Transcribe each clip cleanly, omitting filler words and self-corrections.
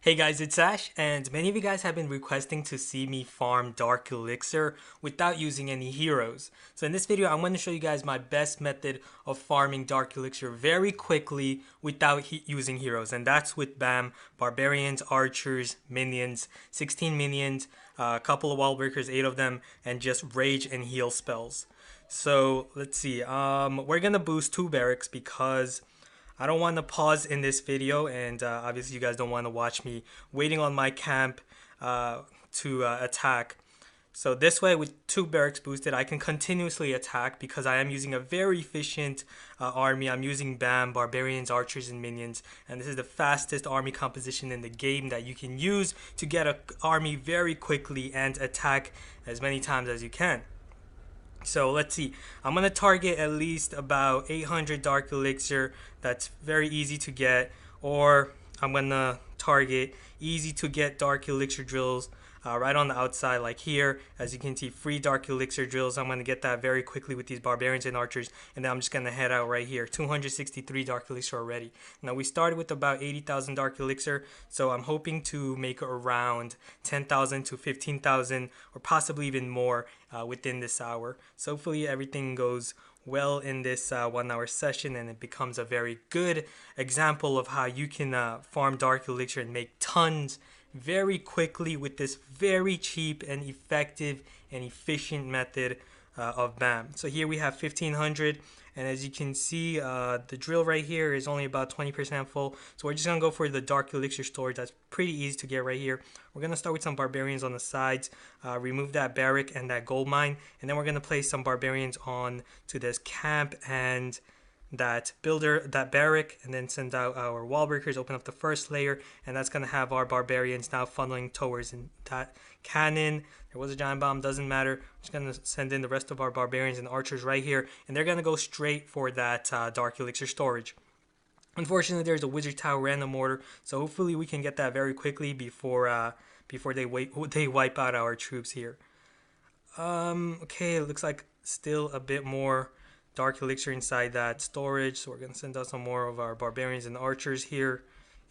Hey guys, it's Ash, and many of you guys have been requesting to see me farm Dark Elixir without using any heroes. So in this video, I'm going to show you guys my best method of farming Dark Elixir very quickly without using heroes, and that's with BAM, Barbarians, Archers, Minions, 16 Minions, a couple of Wall Breakers, 8 of them, and just Rage and Heal spells. So let's see, we're going to boost 2 Barracks because I don't want to pause in this video, and obviously you guys don't want to watch me waiting on my camp to attack. So this way, with 2 barracks boosted, I can continuously attack because I am using a very efficient army. I'm using BAM, Barbarians, Archers, and Minions, and this is the fastest army composition in the game that you can use to get an army very quickly and attack as many times as you can. So let's see, I'm going to target at least about 800 Dark Elixir. That's very easy to get. Or I'm going to target easy to get Dark Elixir drills right on the outside, like here. As you can see, free Dark Elixir drills. I'm going to get that very quickly with these Barbarians and Archers. And then I'm just going to head out right here. 263 Dark Elixir already. Now we started with about 80,000 Dark Elixir. So I'm hoping to make around 10,000 to 15,000 or possibly even more within this hour. So hopefully everything goes well in this 1 hour session, and it becomes a very good example of how you can farm Dark Elixir and make tons very quickly with this very cheap and effective and efficient method of BAM. So here we have 1500, and as you can see, the drill right here is only about 20% full. So we're just gonna go for the Dark Elixir storage. That's pretty easy to get right here. We're gonna start with some Barbarians on the sides, remove that barrack and that gold mine, and then we're gonna place some Barbarians on to this camp and that builder, that barrack, and then send out our wall breakers, open up the first layer, and that's going to have our Barbarians now funneling towards that cannon. There was a giant bomb, doesn't matter. I'm just going to send in the rest of our Barbarians and Archers right here, and they're going to go straight for that Dark Elixir storage. Unfortunately, there's a Wizard Tower random order, so hopefully we can get that very quickly before they wipe out our troops here. Okay, it looks like still a bit more Dark Elixir inside that storage, so we're going to send out some more of our Barbarians and Archers here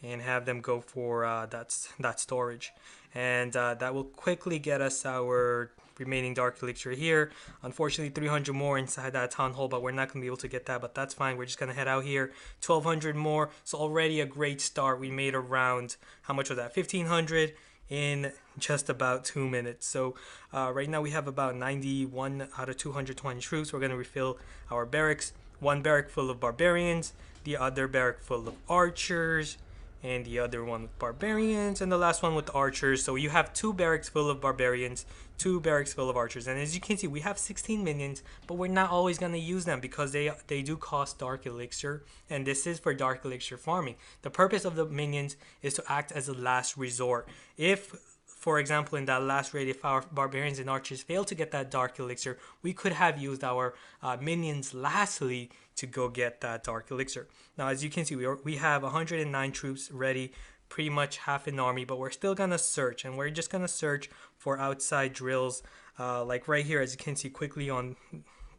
and have them go for that storage, and that will quickly get us our remaining Dark Elixir here. Unfortunately, 300 more inside that Town Hall, but we're not going to be able to get that, but that's fine. We're just going to head out here. 1200 more, so already a great start. We made around, how much was that, 1500 in just about 2 minutes. So right now we have about 91 out of 220 troops. We're going to refill our barracks. 1 barrack full of Barbarians, the other barrack full of Archers, and the other one with Barbarians, and the last one with Archers. So you have 2 barracks full of Barbarians, 2 barracks full of Archers, and as you can see, we have 16 minions, but we're not always going to use them because they do cost Dark Elixir, and this is for Dark Elixir farming. The purpose of the minions is to act as a last resort. If, for example, in that last raid, if our Barbarians and Archers fail to get that Dark Elixir, we could have used our minions lastly to go get that Dark Elixir. Now, as you can see, we have 109 troops ready, pretty much half an army, but we're still going to search, and we're just going to search for outside drills. Like right here, as you can see quickly on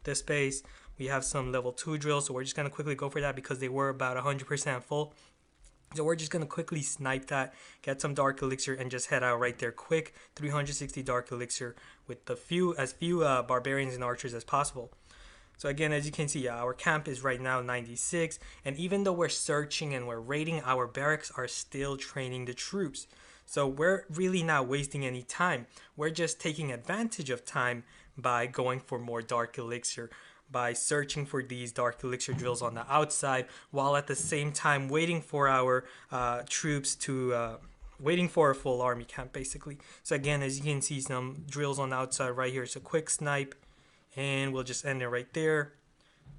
this base, we have some level 2 drills, so we're just going to quickly go for that because they were about 100% full. So we're just going to quickly snipe that, get some Dark Elixir, and just head out right there quick. 360 Dark Elixir with as few Barbarians and Archers as possible. So again, as you can see, our camp is right now 96, and even though we're searching and we're raiding, our barracks are still training the troops. So we're really not wasting any time. We're just taking advantage of time by going for more Dark Elixir, by searching for these Dark Elixir drills on the outside, while at the same time waiting for our troops to waiting for a full army camp, basically. So again, as you can see, some drills on the outside right here. So quick snipe, and we'll just end it right there.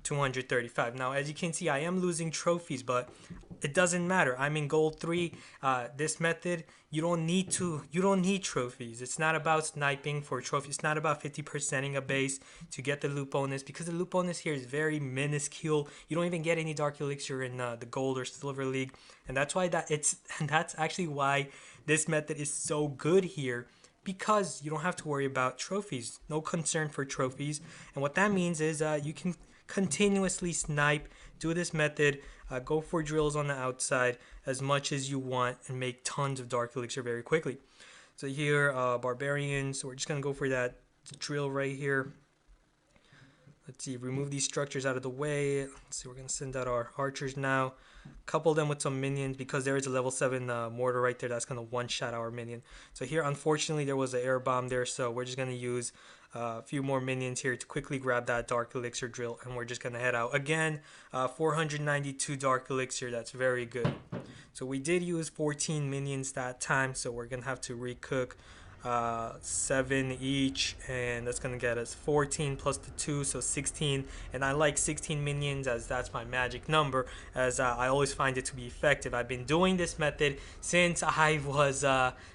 235. Now, as you can see, I am losing trophies, but it doesn't matter. I'm in gold 3. This method, you don't need trophies. It's not about sniping for trophies. It's not about 50%ing a base to get the loot bonus, because the loot bonus here is very minuscule. You don't even get any Dark Elixir in the gold or silver league, and that's why that's actually why this method is so good here, because you don't have to worry about trophies. No concern for trophies, and what that means is you can continuously snipe. Do this method. Go for drills on the outside as much as you want and make tons of Dark Elixir very quickly. So here, Barbarians, so we're just going to go for that drill right here. Let's see, remove these structures out of the way. Let's see, we're going to send out our archers now. Couple them with some minions because there is a level 7 mortar right there that's going to one-shot our minion. So here, unfortunately, there was an air bomb there, so we're just going to use a few more minions here to quickly grab that Dark Elixir drill, and we're just going to head out. Again, 492 Dark Elixir, that's very good. So we did use 14 minions that time, so we're going to have to recook 7 each, and that's gonna get us 14 plus the 2, so 16. And I like 16 minions as that's my magic number, as I always find it to be effective. I've been doing this method since I was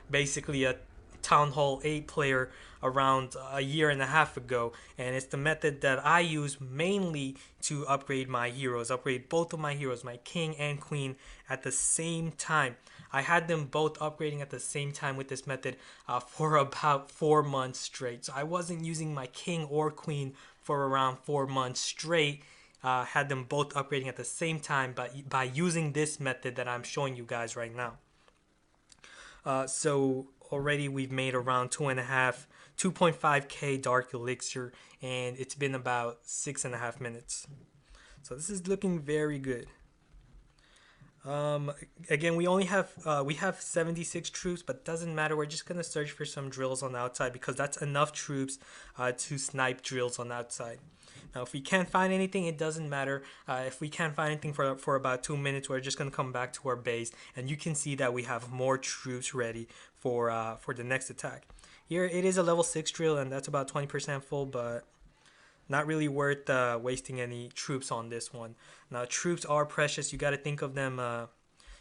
basically a Town Hall 8 player around a year and a half ago, and it's the method that I use mainly to upgrade my heroes, upgrade both of my heroes, my king and queen, at the same time. I had them both upgrading at the same time with this method for about 4 months straight. So I wasn't using my king or queen for around 4 months straight. Had them both upgrading at the same time by using this method that I'm showing you guys right now. So already we've made around 2.5k Dark Elixir, and it's been about 6.5 minutes. So this is looking very good. Again, we only have 76 troops, but doesn't matter. We're just gonna search for some drills on the outside because that's enough troops to snipe drills on the outside. Now, if we can't find anything, it doesn't matter. If we can't find anything for about 2 minutes, we're just gonna come back to our base, and you can see that we have more troops ready for the next attack. Here, it is a level 6 drill, and that's about 20% full, but not really worth wasting any troops on this one. Now, troops are precious. You got to think of them.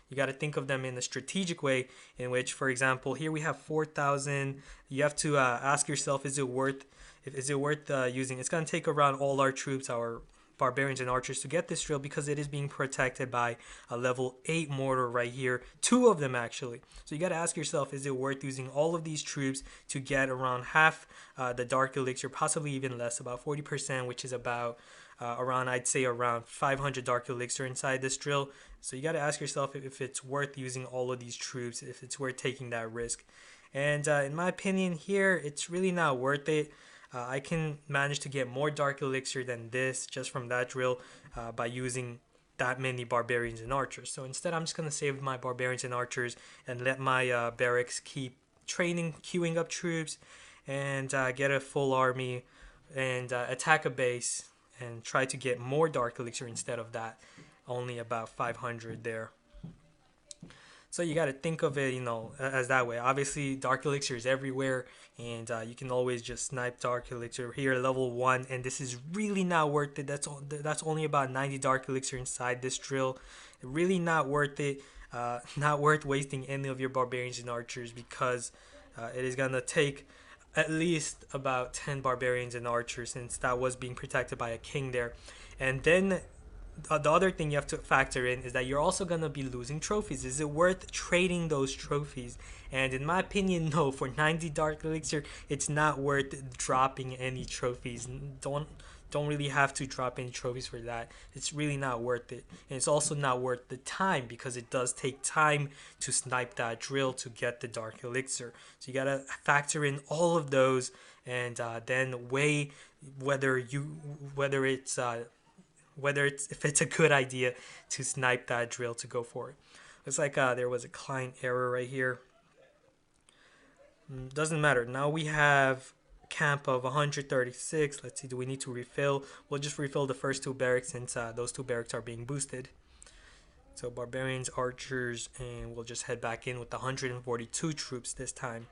You got to think of them in a strategic way, in which, for example, here we have 4,000. You have to ask yourself, is it worth using? It's going to take around all our troops, our barbarians and archers, to get this drill because it is being protected by a level 8 mortar right here, 2 of them actually. So you got to ask yourself, is it worth using all of these troops to get around half the Dark Elixir, possibly even less, about 40%, which is about around, I'd say around 500 Dark Elixir inside this drill. So you got to ask yourself if it's worth using all of these troops, if it's worth taking that risk. And in my opinion here, it's really not worth it. I can manage to get more Dark Elixir than this just from that drill by using that many barbarians and archers. So instead, I'm just going to save my barbarians and archers and let my barracks keep training, queuing up troops, and get a full army and attack a base and try to get more Dark Elixir instead of that. Only about 500 there. So you got to think of it, as that way. Obviously, Dark Elixir is everywhere, and you can always just snipe Dark Elixir here, level 1, and this is really not worth it. That's only about 90 Dark Elixir inside this drill. Really not worth it. Not worth wasting any of your barbarians and archers because it is gonna take at least about 10 barbarians and archers, since that was being protected by a king there. And then the other thing you have to factor in is that you're also going to be losing trophies. Is it worth trading those trophies? And in my opinion, no. For 90 Dark Elixir, it's not worth dropping any trophies. Don't really have to drop any trophies for that. It's really not worth it. And it's also not worth the time because it does take time to snipe that drill to get the Dark Elixir. So you got to factor in all of those and then weigh if it's a good idea to snipe that drill to go for it. Looks like there was a client error right here. Doesn't matter. Now we have camp of 136. Let's see, do we need to refill? We'll just refill the first 2 barracks since those 2 barracks are being boosted. So barbarians, archers, and we'll just head back in with 142 troops this time.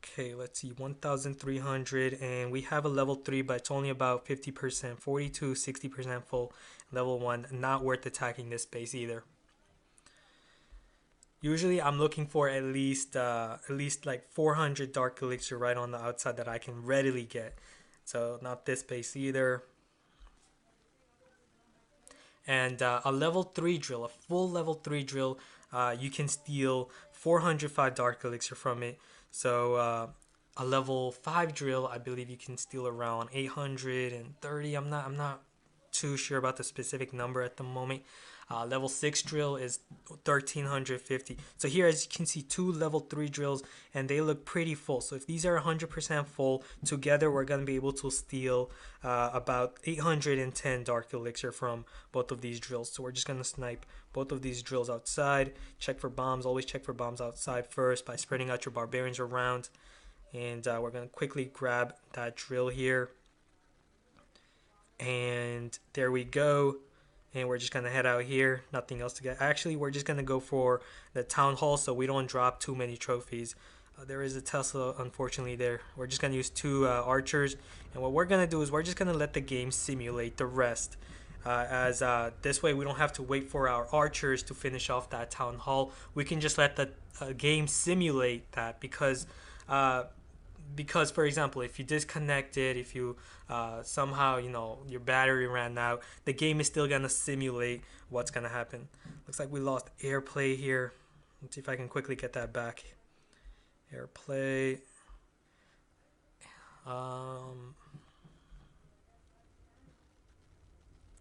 Okay, let's see, 1,300, and we have a level 3, but it's only about 50%, 42, 60% full. Level 1, not worth attacking this base either. Usually, I'm looking for at least like 400 Dark Elixir right on the outside that I can readily get. So not this base either. And a level 3 drill, a full level 3 drill, you can steal 405 Dark Elixir from it. So a level 5 drill, I believe you can steal around 830. I'm not too sure about the specific number at the moment. Level 6 drill is 1350. So here, as you can see, two level 3 drills, and they look pretty full. So if these are 100% full together, we're going to be able to steal about 810 dark elixir from both of these drills. So we're just going to snipe both of these drills outside. Check for bombs. Always check for bombs outside first by spreading out your barbarians around. And we're going to quickly grab that drill here. And there we go. And we're just going to head out here. Nothing else to get. Actually, we're just going to go for the town hall so we don't drop too many trophies. There is a Tesla, unfortunately, there. We're just going to use two archers. And what we're going to do is we're just going to let the game simulate the rest. As this way we don't have to wait for our archers to finish off that town hall. We can just let the game simulate that because for example, if you disconnected, if you somehow, your battery ran out, the game is still gonna simulate what's gonna happen. Looks like we lost airplay here. Let's see if I can quickly get that back. Airplay.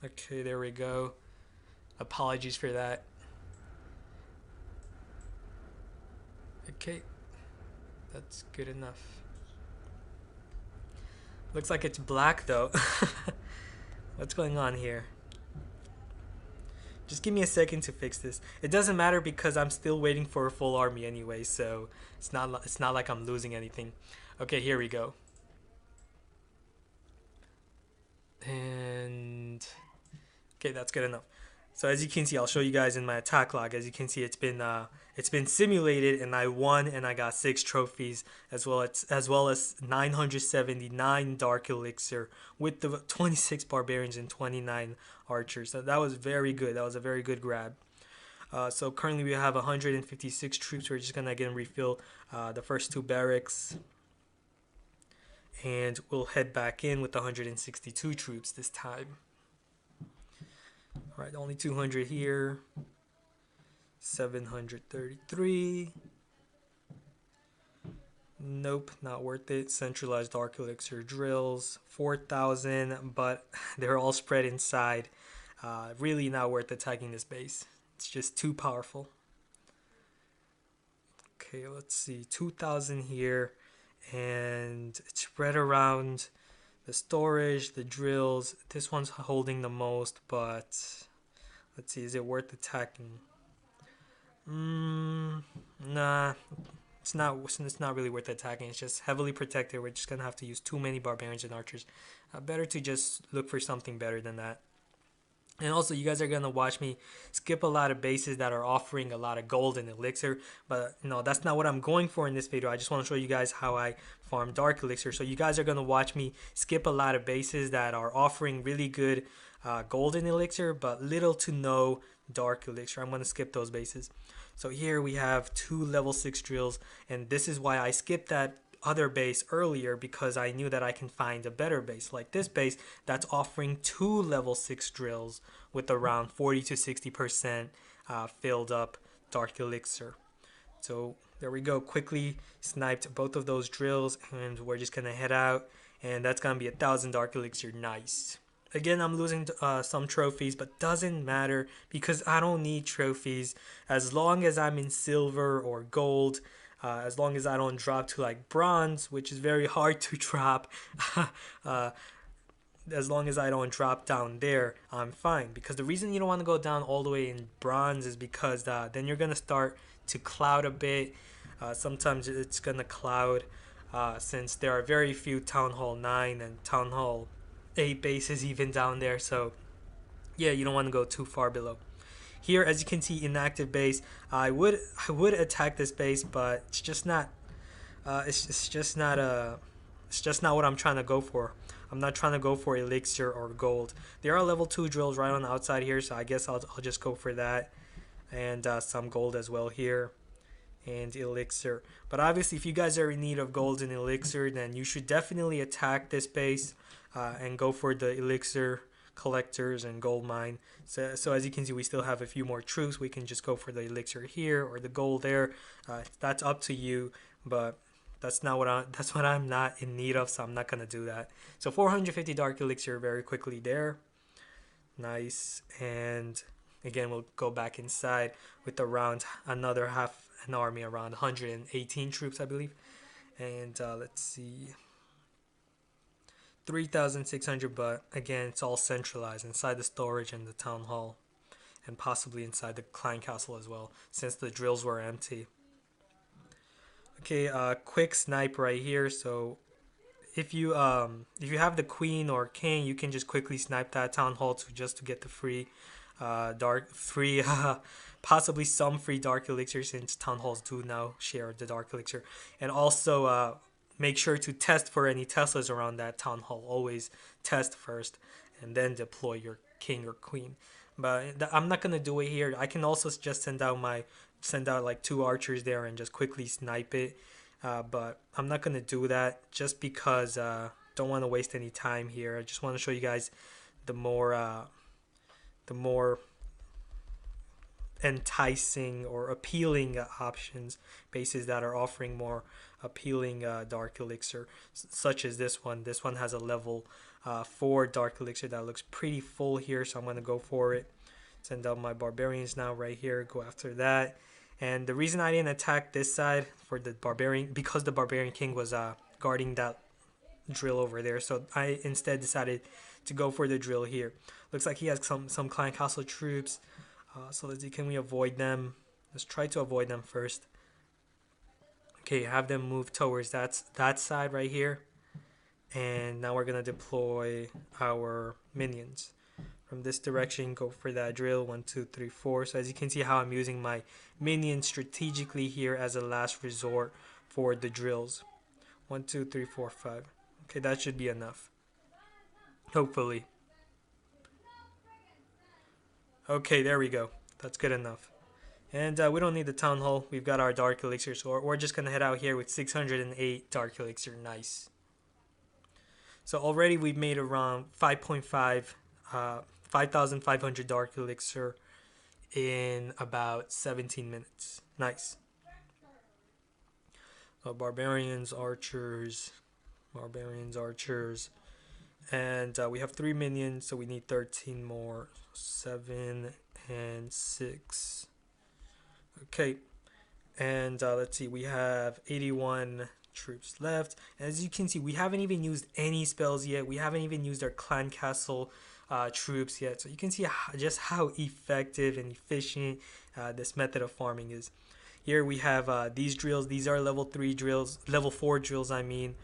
Okay, there we go. Apologies for that. Okay, that's good enough. Looks like it's black though. What's going on here? Just give me a second to fix this. It doesn't matter because I'm still waiting for a full army anyway, so it's not like I'm losing anything. Okay, here we go. And okay, that's good enough. So as you can see, I'll show you guys in my attack log. As you can see, it's been simulated, and I won, and I got 6 trophies, as well as 979 dark elixir with the 26 barbarians and 29 archers. So that was very good. That was a very good grab. So currently we have 156 troops. We're just gonna again refill the first 2 barracks, and we'll head back in with 162 troops this time. Alright, only 200 here. 733. Nope, not worth it. Centralized dark elixir drills. 4,000, but they're all spread inside. Really not worth attacking this base. It's just too powerful. Okay, let's see. 2,000 here. And it's spread around the storage, the drills. This one's holding the most, but let's see, is it worth attacking? Nah, it's not really worth attacking. It's just heavily protected. We're just gonna have to use too many barbarians and archers. Better to just look for something better than that. And also, you guys are going to watch me skip a lot of bases that are offering a lot of gold and elixir. But, that's not what I'm going for in this video. I just want to show you guys how I farm dark elixir. So you guys are going to watch me skip a lot of bases that are offering really good golden elixir, but little to no dark elixir. I'm going to skip those bases. So here we have 2 level 6 drills. And this is why I skipped that other base earlier, because I knew that I can find a better base like this base that's offering 2 level 6 drills with around 40 to 60% filled up dark elixir. So there we go, quickly sniped both of those drills, and we're just gonna head out, and that's gonna be 1,000 dark elixir. Nice. Again, I'm losing some trophies, but doesn't matter because I don't need trophies as long as I'm in silver or gold. As long as I don't drop to like bronze, which is very hard to drop, as long as I don't drop down there, I'm fine. Because the reason you don't want to go down all the way in bronze is because then you're going to start to cloud a bit. Sometimes it's going to cloud since there are very few Town Hall 9 and Town Hall 8 bases even down there. So yeah, you don't want to go too far below. Here, as you can see, inactive base. I would attack this base, but it's just not. It's just not what I'm trying to go for. I'm not trying to go for elixir or gold. There are level 2 drills right on the outside here, so I guess I'll just go for that, and some gold as well here, and elixir. But obviously, if you guys are in need of gold and elixir, then you should definitely attack this base and go for the elixir collectors and gold mine. So as you can see, we still have a few more troops. We can just go for the elixir here or the gold there. That's up to you, but That's not what I'm not in need of, so I'm not gonna do that. So 450 Dark Elixir very quickly there. Nice. And again, we'll go back inside with around another half an army, around 118 troops, I believe. And let's see, 3,600, but again, it's all centralized inside the storage and the town hall, and possibly inside the clan castle as well, since the drills were empty. Okay, quick snipe right here. So if you have the queen or king, you can just quickly snipe that town hall to get the free dark free possibly some free dark elixir, since town halls do now share the dark elixir. And also make sure to test for any Teslas around that town hall. Always test first and then deploy your king or queen. But I'm not gonna do it here. I can also just send out like 2 archers there and just quickly snipe it. But I'm not gonna do that just because don't want to waste any time here. I just want to show you guys the more enticing or appealing options, bases that are offering more appealing dark elixir, such as this one. This one has a level 4 dark elixir that looks pretty full here, so I'm going to go for it. Send out my barbarians now right here, go after that. And the reason I didn't attack this side for the barbarian, because the barbarian king was guarding that drill over there, so I instead decided to go for the drill here. Looks like he has some clan castle troops, so let's see, can we avoid them? Let's try to avoid them first. Okay, have them move towards that side right here, and now we're gonna deploy our minions from this direction. Go for that drill. 1 2 3 4. So as you can see how I'm using my minions strategically here as a last resort for the drills. 1 2 3 4 5. Okay, that should be enough, hopefully. Okay, there we go. That's good enough. And we don't need the town hall. We've got our dark elixir, so we're just gonna head out here with 608 dark elixir. Nice. So already we've made around 5,500 dark elixir in about 17 minutes. Nice. So barbarians, archers, and we have 3 minions, so we need 13 more. 7 and 6. Okay, and let's see, we have 81 troops left. As you can see, we haven't even used any spells yet. We haven't even used our clan castle troops yet, so you can see just how effective and efficient this method of farming is. Here we have these drills. These are level 3 drills, level 4 drills, I mean.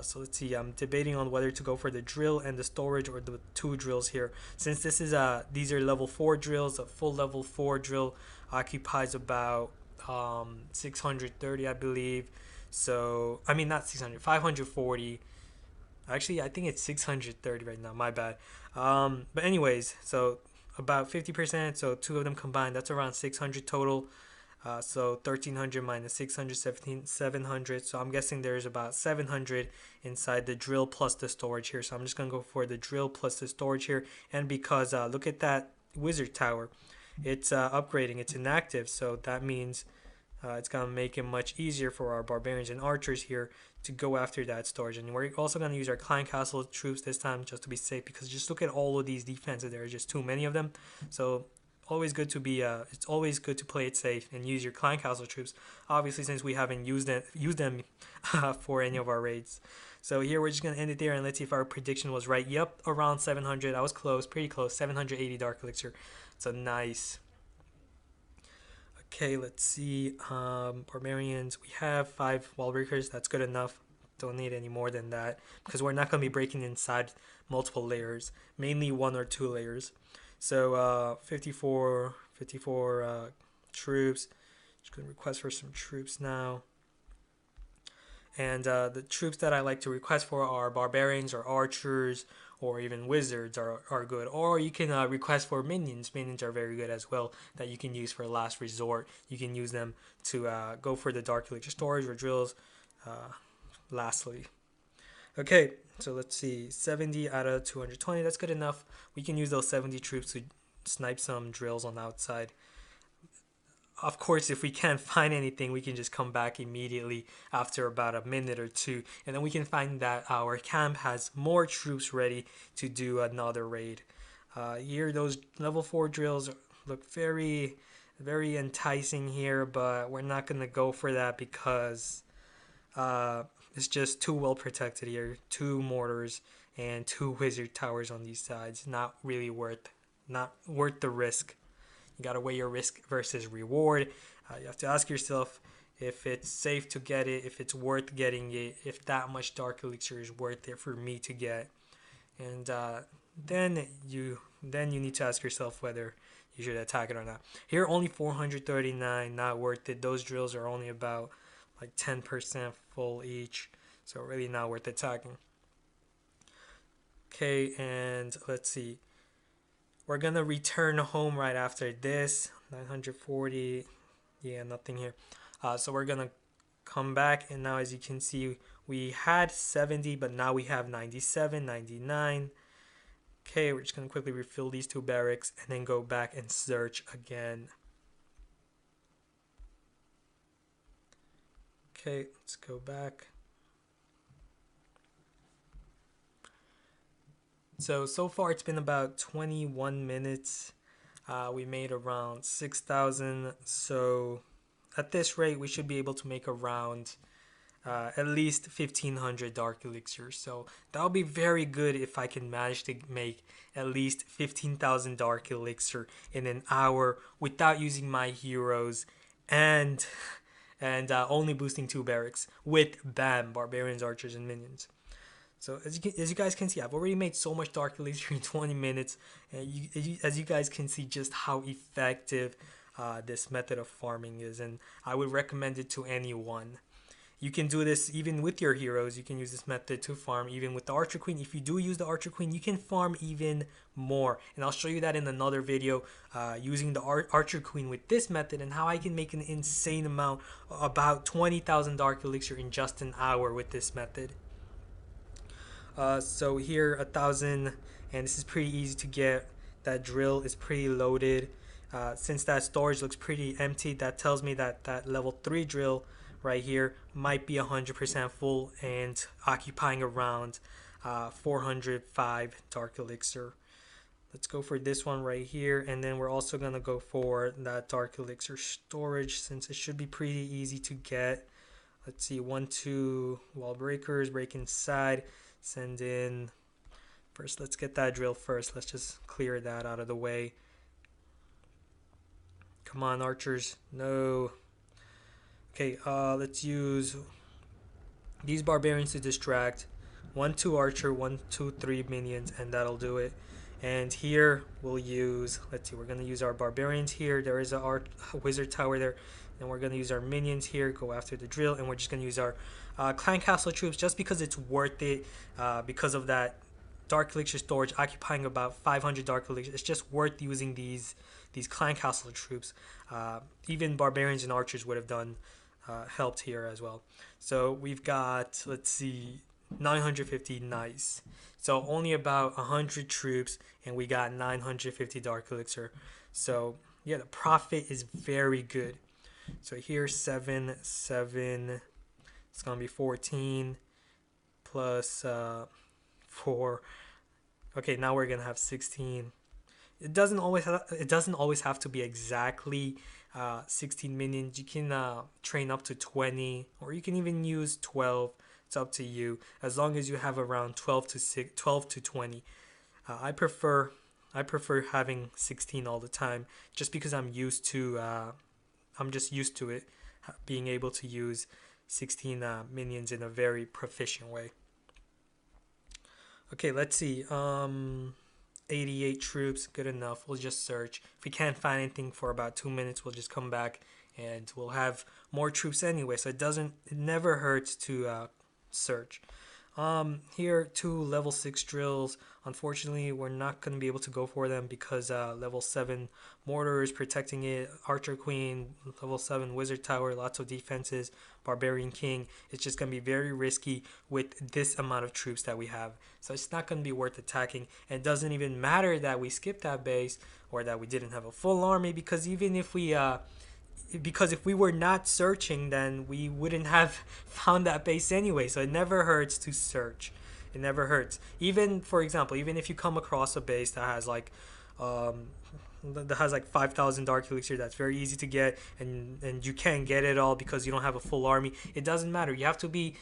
So let's see, I'm debating on whether to go for the drill and the storage or the 2 drills here. Since this is these are level 4 drills, a full level 4 drill occupies about 630, I believe. So I mean, not 600, 540. Actually, I think it's 630 right now, my bad. But anyways, so about 50%, so 2 of them combined, that's around 600 total. So 1300 minus 600, 700. So I'm guessing there's about 700 inside the drill plus the storage here. So I'm just going to go for the drill plus the storage here. And because look at that wizard tower, it's upgrading, it's inactive. So that means it's going to make it much easier for our barbarians and archers here to go after that storage. And we're also going to use our clan castle troops this time just to be safe, because just look at all of these defenses. There are just too many of them. So always good to be it's always good to play it safe and use your clan castle troops, obviously, since we haven't used them for any of our raids. So here we're just gonna end it there, and let's see if our prediction was right. Yep, around 700. I was close, pretty close. 780 dark elixir. So nice. Okay, let's see. Barbarians, we have 5 wall breakers. That's good enough. Don't need any more than that, because we're not gonna be breaking inside multiple layers, mainly 1 or 2 layers. So 54 troops. Just gonna request for some troops now. And the troops that I like to request for are barbarians or archers or even wizards are good. Or you can request for minions. Minions are very good as well, that you can use for last resort. You can use them to go for the dark elixir storage or drills lastly. Okay, so let's see, 70 out of 220, that's good enough. We can use those 70 troops to snipe some drills on the outside. of course, if we can't find anything, we can just come back immediately after about a minute or two, and then we can find that our camp has more troops ready to do another raid. Here, those level 4 drills look very enticing here, but we're not gonna go for that because it's just too well protected here. 2 mortars and 2 wizard towers on these sides. Not worth the risk. You gotta weigh your risk versus reward. You have to ask yourself if it's safe to get it, if it's worth getting it, if that much dark elixir is worth it for me to get, and then you need to ask yourself whether you should attack it or not. Here, only 439, not worth it. Those drills are only about like 10% full each, so really not worth attacking. Okay, and let's see. We're gonna return home right after this. 940, yeah, nothing here. So we're gonna come back, and now as you can see, we had 70, but now we have 97, 99. Okay, we're just gonna quickly refill these 2 barracks and then go back and search again. Okay, let's go back. So far it's been about 21 minutes. We made around 6,000. So at this rate, we should be able to make around at least 1,500 dark elixirs. So that'll be very good if I can manage to make at least 15,000 dark elixir in an hour without using my heroes and only boosting 2 barracks with BAM, barbarians, archers, and minions. So as you guys can see, I've already made so much dark elixir in 20 minutes, and as you guys can see just how effective this method of farming is, and I would recommend it to anyone. You can do this even with your heroes. You can use this method to farm even with the Archer Queen. If you do use the Archer Queen, you can farm even more, and I'll show you that in another video, using the Archer Queen with this method and how I can make an insane amount, about 20,000 dark elixir in just an hour with this method. So here 1,000, and this is pretty easy to get. That drill is pretty loaded. Since that storage looks pretty empty, that tells me that that level 3 drill right here might be 100% full and occupying around 405 dark elixir. Let's go for this one right here, and then we're also gonna go for that dark elixir storage since it should be pretty easy to get. Let's see, 1, 2 wall breakers, break inside, send in. First, let's get that drill first. Let's just clear that out of the way. Come on, archers. No. Okay, let's use these barbarians to distract. 1, 2 archer, 1, 2, 3 minions, and that'll do it. And here we'll use, let's see, we're going to use our barbarians here. There is a wizard tower there. And we're going to use our minions here, go after the drill, and we're just going to use our clan castle troops just because it's worth it, because of that dark elixir storage occupying about 500 dark elixir. It's just worth using these clan castle troops. Even barbarians and archers would have done helped here as well. So we've got, let's see, 950, nice. So only about 100 troops, and we got 950 dark elixir. So yeah, the profit is very good. So here 7, 7, it's gonna be 14 plus 4. Okay, now we're gonna have 16. It doesn't always have to be exactly 16 minions. You can train up to 20, or you can even use 12. It's up to you, as long as you have around 12 to 20. I prefer having 16 all the time, just because I'm just used to it, being able to use 16 minions in a very proficient way. Okay, let's see. 88 troops, good enough. We'll just search. If we can't find anything for about 2 minutes, we'll just come back and we'll have more troops anyway. So it never hurts to search. Here 2 level 6 drills. Unfortunately, we're not going to be able to go for them because level 7 mortar is protecting it, Archer Queen, level 7 wizard tower, lots of defenses, barbarian king. It's just going to be very risky with this amount of troops that we have, so it's not going to be worth attacking. And it doesn't even matter that we skipped that base or that we didn't have a full army, because even if we because if we were not searching, then we wouldn't have found that base anyway. So it never hurts to search. It never hurts. Even, for example, even if you come across a base um, that has like 5,000 dark elixir, that's very easy to get, and you can't get it all because you don't have a full army. It doesn't matter. You have to be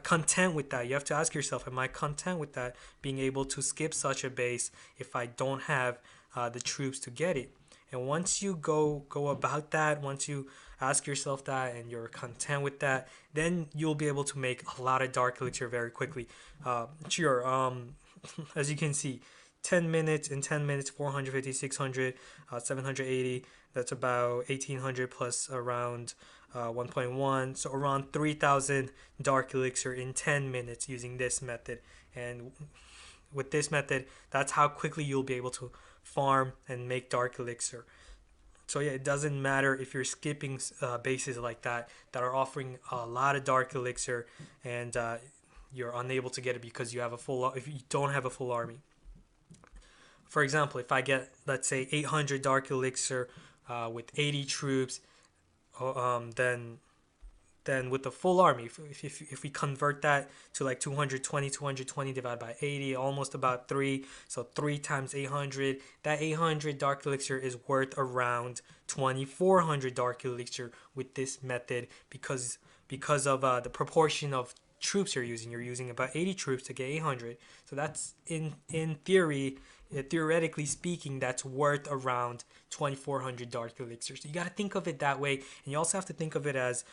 content with that. You have to ask yourself, am I content with that, being able to skip such a base if I don't have the troops to get it? And once you go about that, once you ask yourself that and you're content with that, then you'll be able to make a lot of dark elixir very quickly. Sure. As you can see, 10 minutes, in 10 minutes, 450, 600, 780. That's about 1800 plus around 1.1. So around 3000 dark elixir in 10 minutes using this method. And with this method, that's how quickly you'll be able to farm and make dark elixir. So yeah, it doesn't matter if you're skipping bases like that are offering a lot of dark elixir, and you're unable to get it because you have if you don't have a full army. For example, if I get, let's say, 800 dark elixir with 80 troops, then with the full army, if we convert that to like 220 divided by 80, almost about 3, so 3 times 800, that 800 dark elixir is worth around 2400 dark elixir with this method, because of the proportion of troops you're using. You're using about 80 troops to get 800, so that's in theory, theoretically speaking, that's worth around 2400 dark elixir. So you got to think of it that way, and you also have to think of it as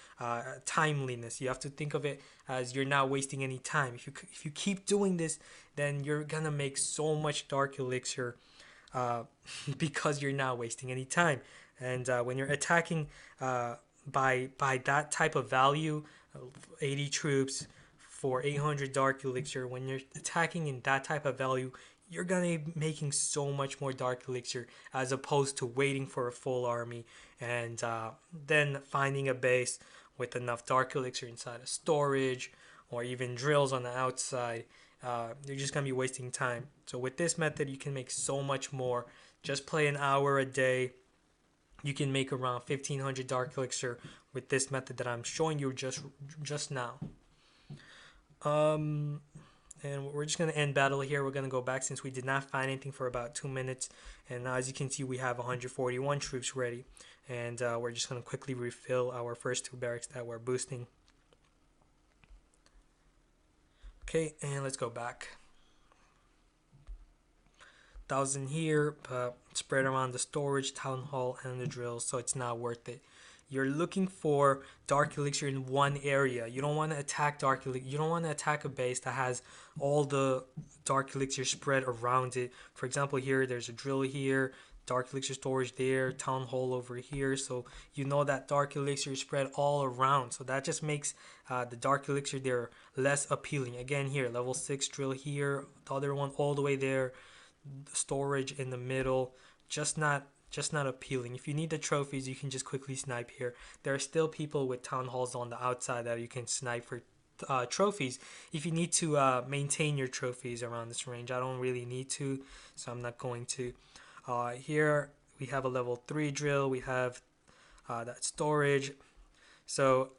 timeliness. You have to think of it as you're not wasting any time. If you keep doing this, then you're gonna make so much dark elixir because you're not wasting any time. And when you're attacking by that type of value, 80 troops for 800 dark elixir, when you're attacking in that type of value, you're gonna be making so much more dark elixir as opposed to waiting for a full army and then finding a base with enough dark elixir inside a storage or even drills on the outside. You're just gonna be wasting time. So with this method, you can make so much more. Just play an hour a day. You can make around 1500 dark elixir with this method that I'm showing you just now. And we're just going to end battle here. We're going to go back since we did not find anything for about 2 minutes. And as you can see, we have 141 troops ready. And we're just going to quickly refill our first 2 barracks that we're boosting. Okay, and let's go back. 1,000 here, but spread around the storage, town hall, and the drills, so it's not worth it. You're looking for dark elixir in one area. You don't want to attack dark elixir. You don't want to attack a base that has all the dark elixir spread around it. For example, here there's a drill here, dark elixir storage there, town hall over here. So you know that dark elixir is spread all around. So that just makes the dark elixir there less appealing. Again, here level 6 drill here, the other one all the way there, storage in the middle. Just not appealing. If you need the trophies, you can just quickly snipe here. There are still people with town halls on the outside that you can snipe for trophies if you need to maintain your trophies around this range. I don't really need to, so I'm not going to. Here we have a level 3 drill. We have that storage. So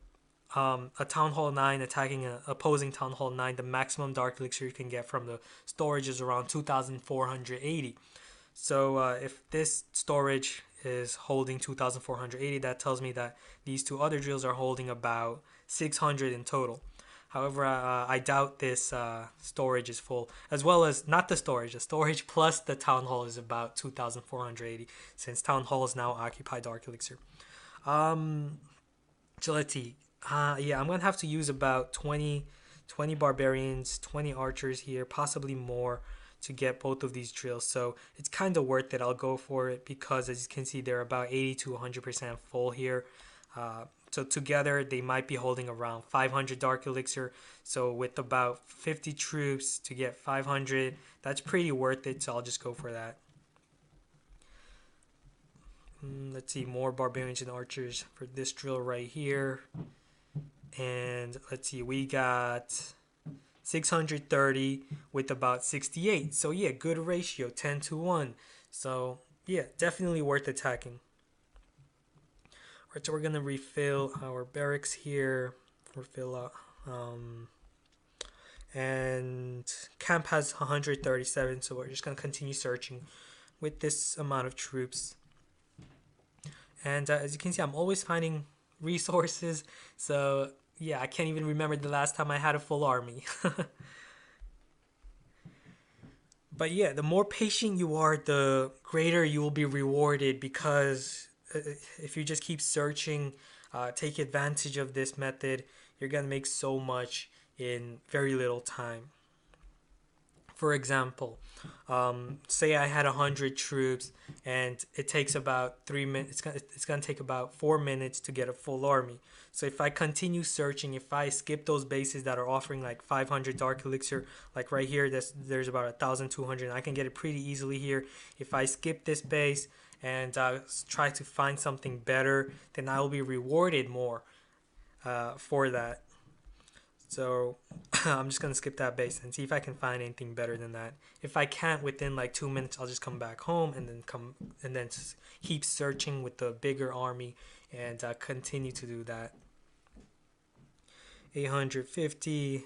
a town hall 9 attacking an opposing town hall 9, the maximum dark elixir you can get from the storage is around 2480. So if this storage is holding 2480, that tells me that these 2 other drills are holding about 600 in total. However, I doubt this storage is full, as well as not the storage plus the town hall is about 2480, since town hall is now occupied dark elixir. So let's see. Yeah, I'm gonna have to use about 20 barbarians, 20 archers here, possibly more, to get both of these drills. So it's kind of worth it. I'll go for it because, as you can see, they're about 80 to 100% full here. So together they might be holding around 500 dark elixir. So with about 50 troops to get 500, that's pretty worth it. So I'll just go for that. Let's see, more barbarians and archers for this drill right here. And let's see, we got 630 with about 68. So yeah, good ratio, 10 to 1. So yeah, definitely worth attacking. Alright, so we're gonna refill our barracks here. Refill and camp has 137, so we're just gonna continue searching with this amount of troops. And as you can see, I'm always finding resources. So yeah, I can't even remember the last time I had a full army. But yeah, the more patient you are, the greater you will be rewarded, because if you just keep searching, take advantage of this method, you're gonna make so much in very little time. For example, say I had 100 troops and it takes about 3 minutes. It's gonna take about 4 minutes to get a full army. So if I continue searching, if I skip those bases that are offering like 500 dark elixir, like right here, there's about 1,200. I can get it pretty easily here. If I skip this base and try to find something better, then I will be rewarded more for that. So I'm just gonna skip that base and see if I can find anything better than that. If I can't within like 2 minutes, I'll just come back home and then keep searching with the bigger army and continue to do that. 850,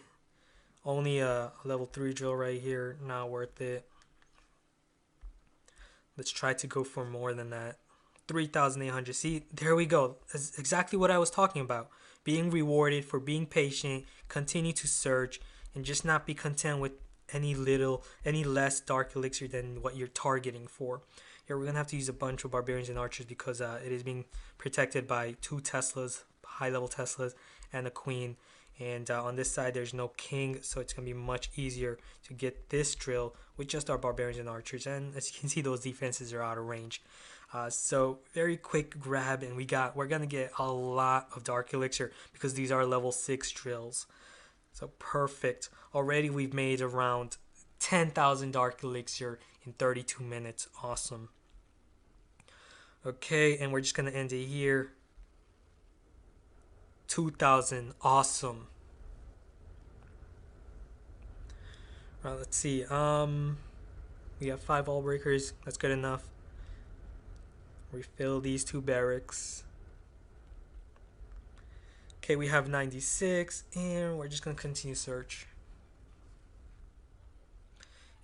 only a level 3 drill right here, not worth it. Let's try to go for more than that. 3,800. See, there we go. That's exactly what I was talking about. Being rewarded for being patient, continue to search, and just not be content with any less dark elixir than what you're targeting for. Here we're gonna have to use a bunch of barbarians and archers because it is being protected by 2 Teslas, high-level Teslas, and a queen. And on this side there's no king, so it's gonna be much easier to get this drill with just our barbarians and archers. And as you can see, those defenses are out of range. So very quick grab, and we're gonna get a lot of dark elixir because these are level 6 drills. So perfect. Already we've made around 10,000 dark elixir in 32 minutes. Awesome. Okay, and we're just gonna end it here. 2,000. Awesome. Right, let's see. We have 5 wall breakers. That's good enough. Refill these 2 barracks. Okay, we have 96, and we're just gonna continue search.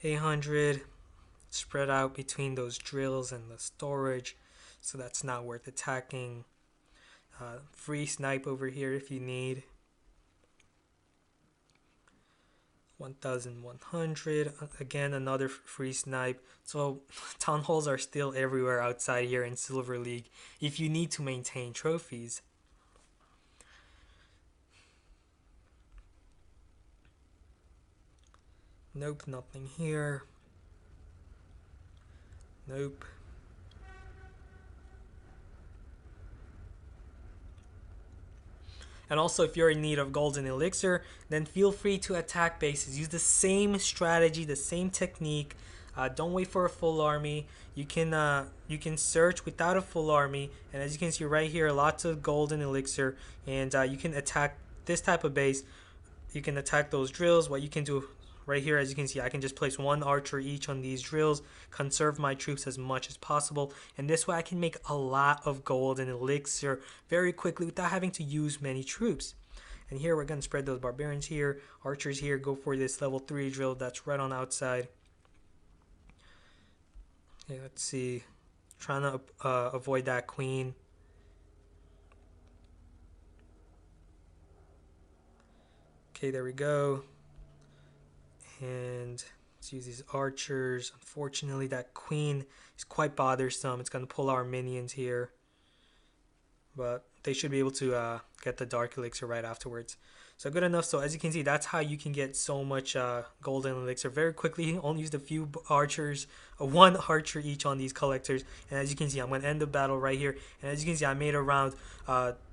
800 spread out between those drills and the storage, so that's not worth attacking. Free snipe over here if you need. 1,100, again another free snipe. So town halls are still everywhere outside here in Silver League if you need to maintain trophies. Nope, nothing here. Nope. And also, if you're in need of golden elixir, then feel free to attack bases. Use the same strategy, the same technique. Don't wait for a full army. You can search without a full army, and as you can see right here, lots of golden elixir, and you can attack this type of base. You can attack those drills. What you can do right here, as you can see, I can just place 1 archer each on these drills, conserve my troops as much as possible, and this way I can make a lot of gold and elixir very quickly without having to use many troops. And here we're going to spread those barbarians here, archers here, go for this level 3 drill that's right on the outside. Okay, let's see, trying to avoid that queen. Okay, there we go. And let's use these archers. Unfortunately, that queen is quite bothersome. It's going to pull our minions here, but they should be able to get the dark elixir right afterwards. So good enough. So as you can see, that's how you can get so much golden elixir very quickly. You only used a few archers, 1 archer each on these collectors. And as you can see, I'm going to end the battle right here. And as you can see, I made around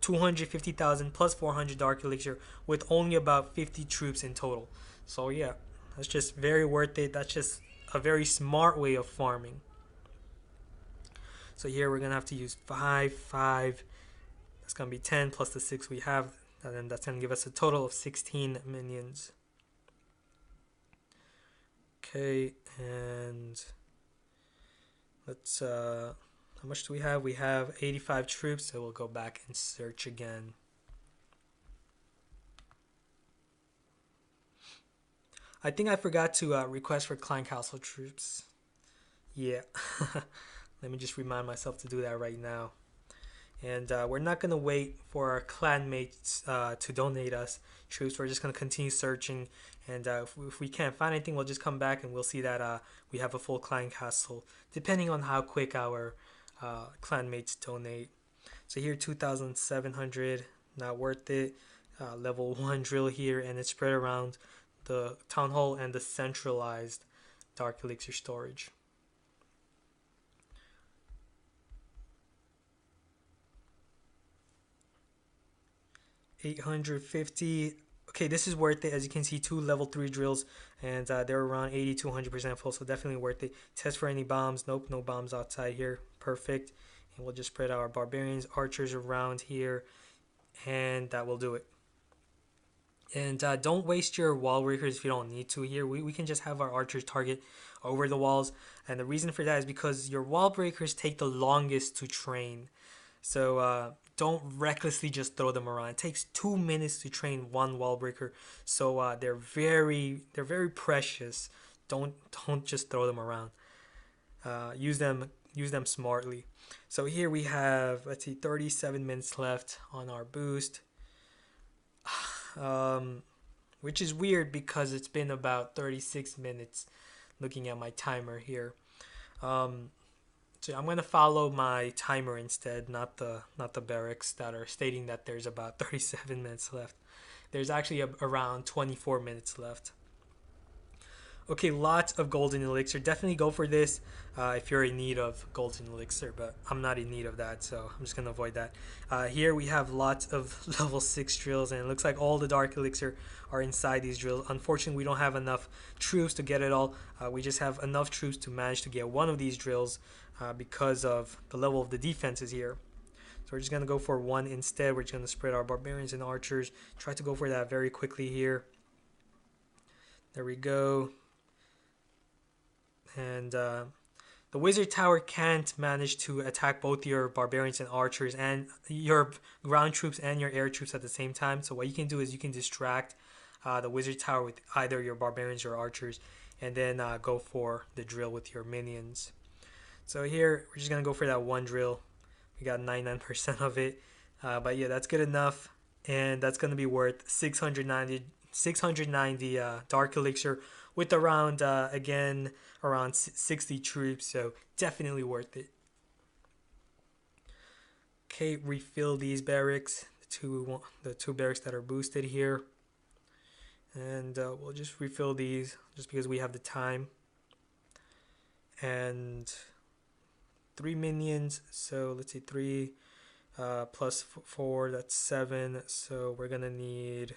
250,000 plus 400 dark elixir with only about 50 troops in total. So yeah, that's just very worth it. That's just a very smart way of farming. So here we're going to have to use 5, 5. That's going to be 10 plus the 6 we have. And then that's going to give us a total of 16 minions. Okay, and let's How much do we have? We have 85 troops, so we'll go back and search again. I think I forgot to request for clan castle troops. Yeah. Let me just remind myself to do that right now. And we're not going to wait for our clanmates to donate us troops. We're just going to continue searching. And if we can't find anything, we'll just come back and we'll see that we have a full clan castle, depending on how quick our clanmates donate. So here, 2,700, not worth it. Level 1 drill here, and it's spread around the town hall and the centralized dark elixir storage. $850. Okay, this is worth it. As you can see, 2 level 3 drills, and they're around 80 to 100% full, so definitely worth it. Test for any bombs. Nope, no bombs outside here. Perfect. And we'll just spread our barbarians, archers around here, and that will do it. And don't waste your wall breakers if you don't need to here. We can just have our archers target over the walls, and the reason for that is because your wall breakers take the longest to train. So don't recklessly just throw them around. It takes 2 minutes to train one wall breaker, so they're very precious. Don't just throw them around. Use them smartly. So here we have, let's see, 37 minutes left on our boost. Which is weird because it's been about 36 minutes looking at my timer here. So I'm going to follow my timer instead, not the barracks that are stating that there's about 37 minutes left. There's actually around 24 minutes left. Okay, lots of golden elixir. Definitely go for this if you're in need of golden elixir, but I'm not in need of that, so I'm just going to avoid that. Here we have lots of level 6 drills, and it looks like all the dark elixir are inside these drills. Unfortunately, we don't have enough troops to get it all. We just have enough troops to manage to get one of these drills because of the level of the defenses here. So we're just going to go for one instead. We're just going to spread our barbarians and archers. Try to go for that very quickly here. There we go. And the wizard tower can't manage to attack both your barbarians and archers and your ground troops and your air troops at the same time. So what you can do is you can distract the wizard tower with either your barbarians or archers, and then go for the drill with your minions. So here we're just gonna go for that one drill. We got 99% of it, but yeah, that's good enough, and that's gonna be worth 690 dark elixir with around again around 60 troops, so definitely worth it. Okay, refill these barracks, the two barracks that are boosted here, and we'll just refill these just because we have the time. And 3 minions, so let's see, 3 plus 4, that's 7, so we're gonna need,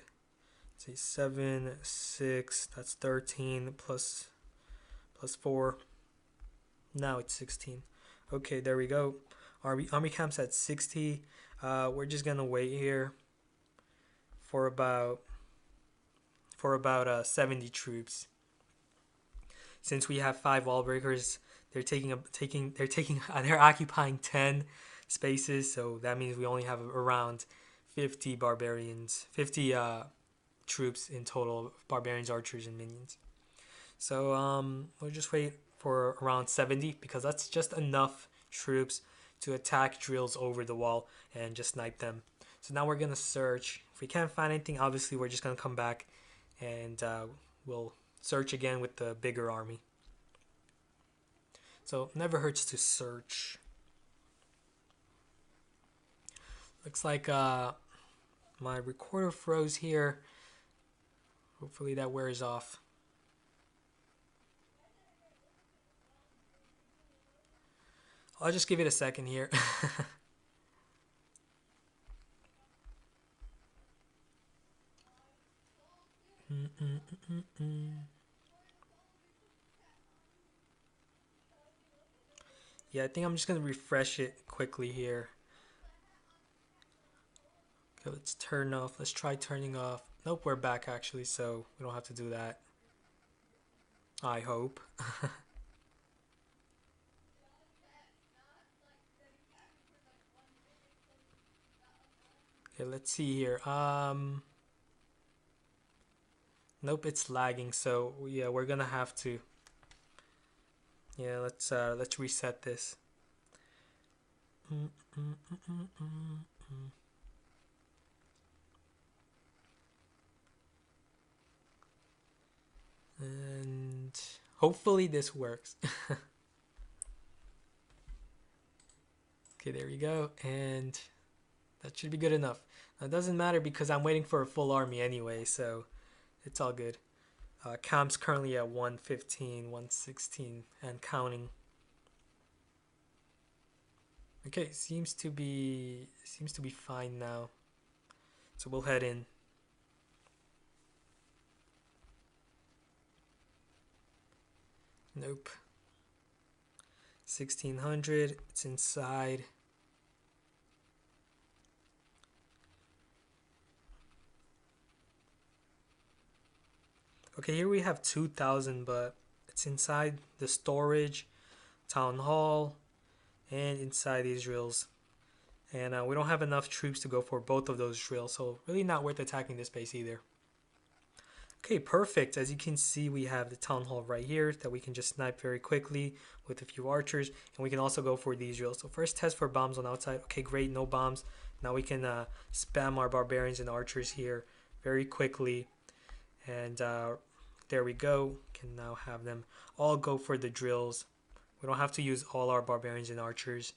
let's see, 7, 6, that's 13, plus 4, now it's 16. Okay, there we go. Army camp's at 60. We're just gonna wait here for about 70 troops. Since we have 5 wall breakers, they're occupying 10 spaces, so that means we only have around 50 troops in total, barbarians, archers, and minions. So we'll just wait for around 70 because that's just enough troops to attack drills over the wall and just snipe them. So now we're gonna search. If we can't find anything, obviously we're just gonna come back and we'll search again with the bigger army. So never hurts to search. Looks like my recorder froze here. Hopefully that wears off. I'll just give it a second here. Yeah, I think I'm just gonna refresh it quickly here. Okay, let's turn off. Let's try turning off. Nope, we're back actually, so we don't have to do that. I hope. Okay, let's see here. Nope, it's lagging. So yeah, we're gonna have to. Yeah, let's reset this. And hopefully this works. Okay, there we go. And that should be good enough. Now, it doesn't matter because I'm waiting for a full army anyway, so it's all good. Camp's currently at 115, 116, and counting. Okay, seems to be fine now. So we'll head in. Nope. 1600. It's inside. Okay, here we have 2000, but it's inside the storage, town hall, and inside these drills. And we don't have enough troops to go for both of those drills, so really not worth attacking this base either. Okay, perfect. As you can see, we have the town hall right here that we can just snipe very quickly with a few archers, and we can also go for these drills. So first test for bombs on outside. Okay, great, no bombs. Now we can spam our barbarians and archers here very quickly, and there we go. Can now have them all go for the drills. We don't have to use all our barbarians and archers,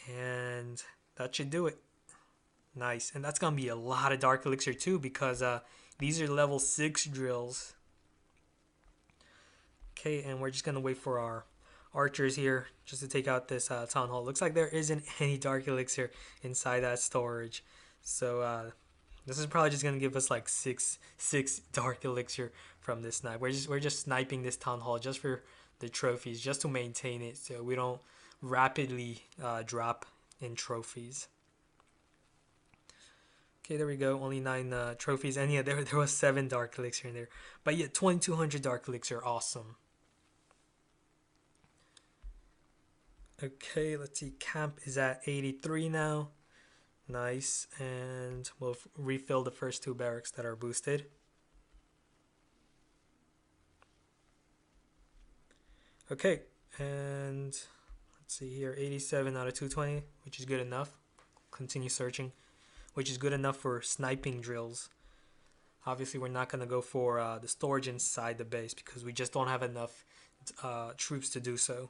and that should do it. Nice. And that's gonna be a lot of dark elixir too, because these are level 6 drills. Okay, and we're just gonna wait for our archers here just to take out this town hall. Looks like there isn't any dark elixir inside that storage, so this is probably just gonna give us like six dark elixir from this snipe. We're just sniping this town hall just for the trophies, just to maintain it, so we don't rapidly drop in trophies. Okay, there we go. Only 9 trophies, and yeah, there was 7 dark elixir in there. But yeah, 2200 dark elixir, awesome. Okay, let's see. Camp is at 83 now. Nice, and we'll refill the first 2 barracks that are boosted. Okay, and let's see here. 87 out of 220, which is good enough. Continue searching, which is good enough for sniping drills. Obviously, we're not going to go for the storage inside the base because we just don't have enough troops to do so.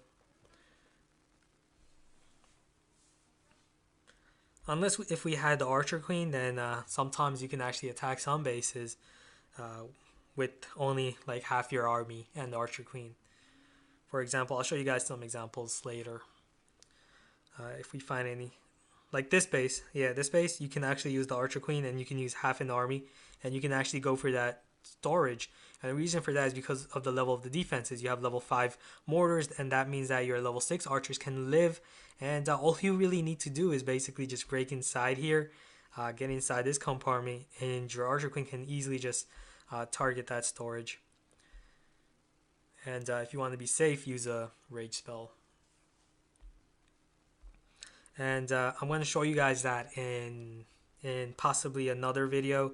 Unless if we had the Archer Queen, then sometimes you can actually attack some bases with only like half your army and the Archer Queen. For example, I'll show you guys some examples later. If we find any. Like this base, yeah, this base, you can actually use the Archer Queen and you can use half an army and you can actually go for that storage. And the reason for that is because of the level of the defenses. You have level 5 mortars, and that means that your level 6 archers can live, and all you really need to do is basically just break inside here, get inside this compartment, and your Archer Queen can easily just target that storage. And if you want to be safe, use a rage spell. And I'm going to show you guys that in possibly another video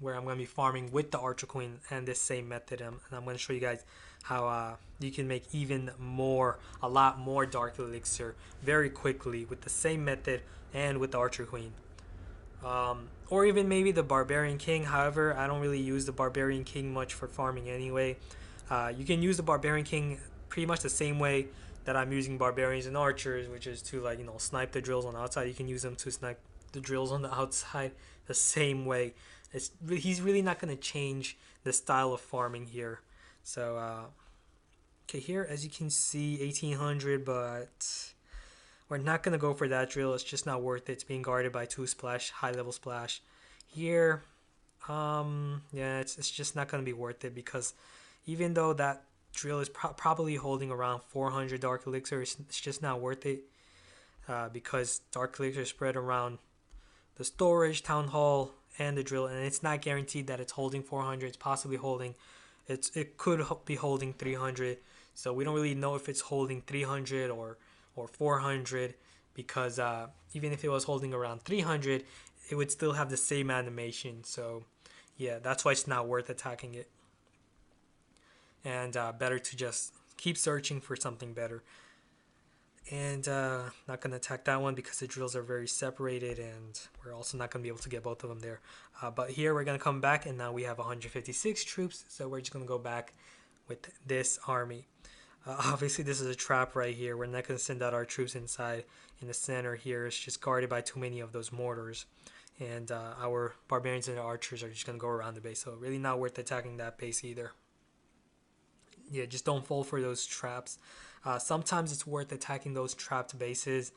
where I'm going to be farming with the Archer Queen and this same method, and I'm going to show you guys how you can make even more, a lot more Dark Elixir very quickly with the same method and with the Archer Queen. Or even maybe the Barbarian King. However, I don't really use the Barbarian King much for farming anyway. You can use the Barbarian King pretty much the same way that I'm using Barbarians and Archers, which is to, like, you know, snipe the drills on the outside. You can use them to snipe the drills on the outside the same way. He's really not going to change the style of farming here. So okay, here as you can see 1800, but we're not going to go for that drill. It's just not worth it. It's being guarded by 2 splash, high level splash. Here yeah, it's just not going to be worth it, because even though that drill is probably holding around 400 Dark Elixir, it's just not worth it, because Dark Elixir is spread around the storage, town hall, and the drill, and it's not guaranteed that it's holding 400. It's possibly holding, it could be holding 300, so we don't really know if it's holding 300 or 400. because even if it was holding around 300, it would still have the same animation. So yeah, that's why it's not worth attacking it, and better to just keep searching for something better. And not going to attack that one because the drills are very separated, and we're also not going to be able to get both of them there. But here we're going to come back, and now we have 156 troops, so we're just going to go back with this army. Obviously this is a trap right here. We're not going to send out our troops inside. In the center here, it's just guarded by too many of those mortars, and our barbarians and archers are just going to go around the base, so really not worth attacking that base either. Yeah, just don't fall for those traps. Sometimes it's worth attacking those trapped bases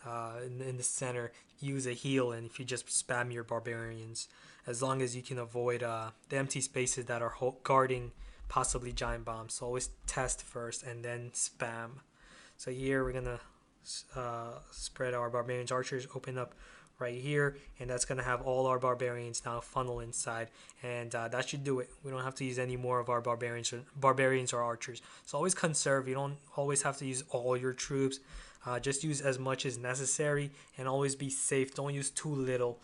in the center. Use a heal, and if you just spam your barbarians, as long as you can avoid the empty spaces that are guarding possibly giant bombs. So always test first and then spam. So here we're gonna spread our barbarians, archers, open up right here, and that's gonna have all our barbarians now funnel inside, and that should do it. We don't have to use any more of our barbarians or archers. So always conserve. You don't always have to use all your troops. Just use as much as necessary, and always be safe. Don't use too little.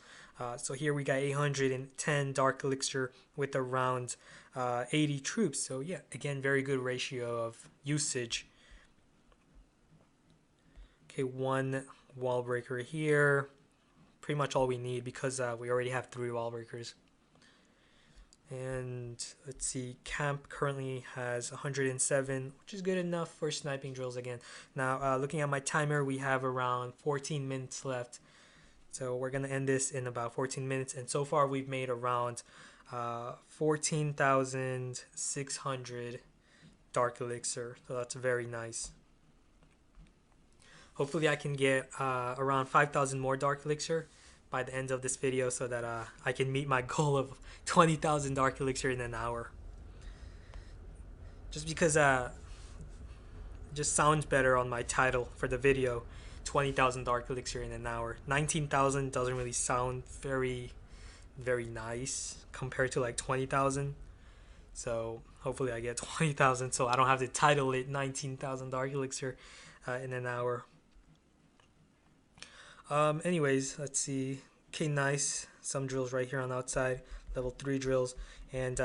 So here we got 810 dark elixir with around 80 troops. So yeah, again, very good ratio of usage. Okay, one wall breaker here. Pretty much all we need because we already have 3 wall breakers. And let's see, camp currently has 107, which is good enough for sniping drills again. Now, looking at my timer, we have around 14 minutes left. So we're going to end this in about 14 minutes. And so far, we've made around 14,600 dark elixir. So that's very nice. Hopefully I can get around 5,000 more dark elixir by the end of this video, so that I can meet my goal of 20,000 dark elixir in an hour. Just because it just sounds better on my title for the video, 20,000 dark elixir in an hour. 19,000 doesn't really sound very nice compared to like 20,000. So hopefully I get 20,000, so I don't have to title it 19,000 dark elixir in an hour. Anyways, let's see. Okay, nice. Some drills right here on the outside, level 3 drills. And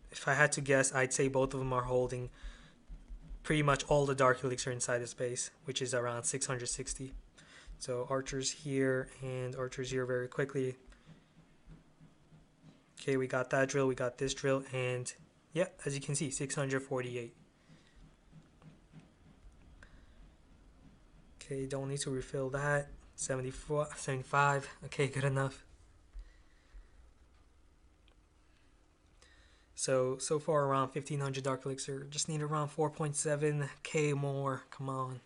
if I had to guess, I'd say both of them are holding pretty much all the dark elixir inside the space, which is around 660. So archers here and archers here very quickly. Okay, we got that drill, we got this drill, and yeah, as you can see, 648. Okay, don't need to refill that. 74, 75. Okay, good enough. So far around 1500 dark elixir. Just need around 4.7k more. Come on.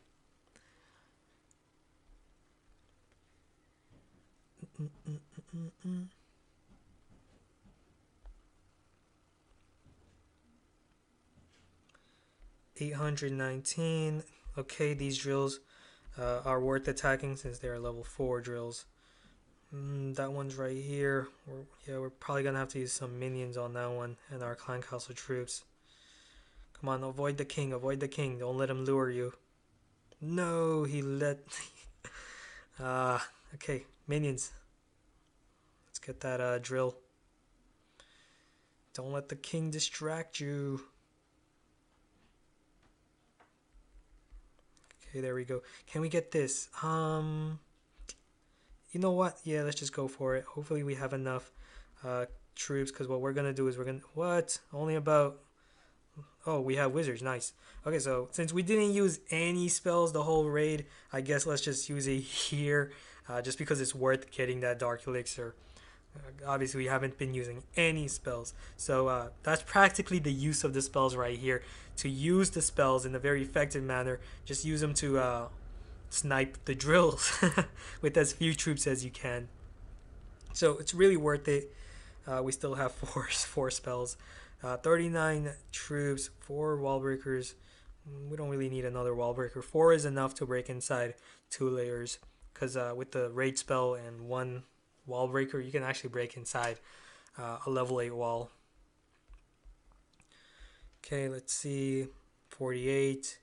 819. Okay, these drills are worth attacking since they are level 4 drills. That one's right here. We're probably gonna have to use some minions on that one and our clan castle troops. Come on, avoid the king, avoid the king. Don't let him lure you. No, he let. Okay, minions. Let's get that drill. Don't let the king distract you. Okay, there we go. Can we get this? You know what? Yeah, let's just go for it. Hopefully we have enough troops, because what we're gonna do is what? Only about. Oh, we have wizards. Nice. Okay, so since we didn't use any spells the whole raid, I guess let's just use it here, just because it's worth getting that dark elixir. Obviously, we haven't been using any spells, so that's practically the use of the spells right here. To use the spells in a very effective manner, just use them to snipe the drills with as few troops as you can. So it's really worth it. We still have four spells, 39 troops, 4 wall breakers. We don't really need another wall breaker. 4 is enough to break inside 2 layers, because with the raid spell and 1 wall breaker, you can actually break inside a level 8 wall. Okay, let's see. 48.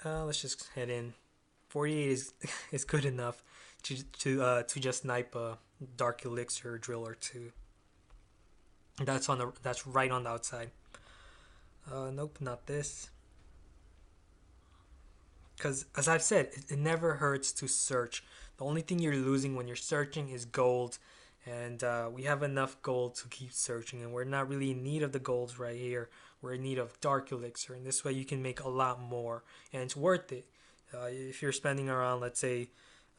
Let's just head in. 48 is is good enough to just snipe a dark elixir drill or two. That's right on the outside. Nope, not this. Because as I've said, it never hurts to search. The only thing you're losing when you're searching is gold, and we have enough gold to keep searching, and we're not really in need of the golds right here. We're in need of dark elixir, and this way you can make a lot more, and it's worth it. If you're spending around, let's say,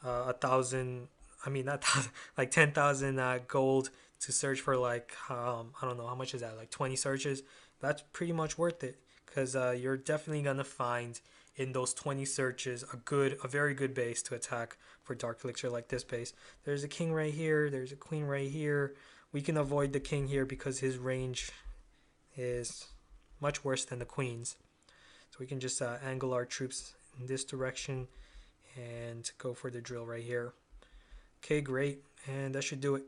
1,000, I mean not thousand, like 10,000 gold to search for like I don't know how much is that, like 20 searches. That's pretty much worth it because you're definitely gonna find in those 20 searches a very good base to attack for dark elixir, like this base. There's a king right here, there's a queen right here. We can avoid the king here because his range is much worse than the queen's, so we can just angle our troops in this direction and go for the drill right here. Okay, great, and that should do it.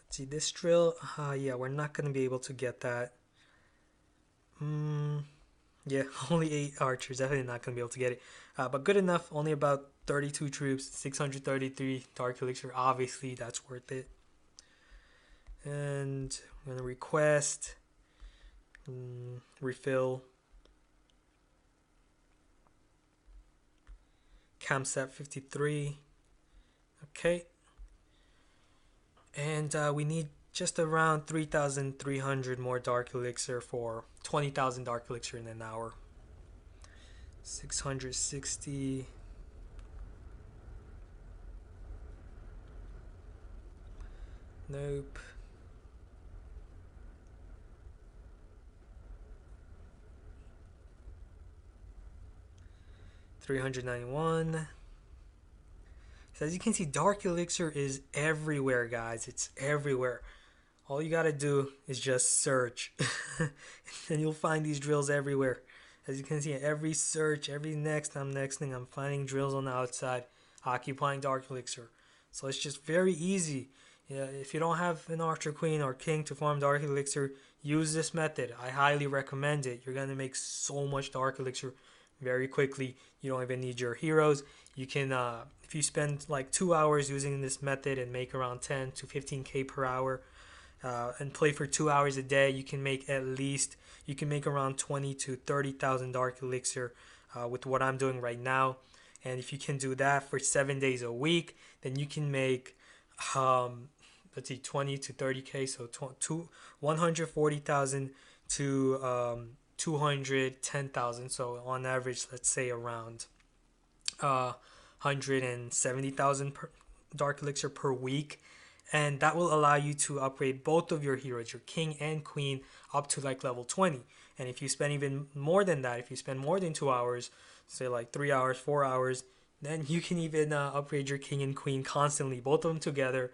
Let's see this drill. Yeah, we're not gonna be able to get that. Yeah, only 8 archers. Definitely not going to be able to get it. But good enough. Only about 32 troops, 633 dark elixir. Obviously, that's worth it. And I'm going to request refill campsite 53. Okay. And we need just around 3,300 more dark elixir for 20,000 dark elixir in an hour. 660. Nope. $391. So as you can see, dark elixir is everywhere, guys. It's everywhere. All you gotta do is just search and you'll find these drills everywhere. As you can see, every search, every next thing, I'm finding drills on the outside occupying dark elixir. So it's just very easy. Yeah, if you don't have an archer queen or king to farm dark elixir, use this method. I highly recommend it. You're gonna make so much dark elixir very quickly. You don't even need your heroes. You can if you spend like 2 hours using this method and make around 10 to 15k per hour, and play for 2 hours a day, you can make around 20 to 30,000 dark elixir with what I'm doing right now. And if you can do that for 7 days a week, then you can make let's see, 20 to 30k, so 140,000 to 210,000. So on average, let's say around 170,000 dark elixir per week. And that will allow you to upgrade both of your heroes, your king and queen, up to like level 20. And if you spend even more than that, if you spend more than 2 hours, say like 3 hours, 4 hours, then you can even upgrade your king and queen constantly, both of them together,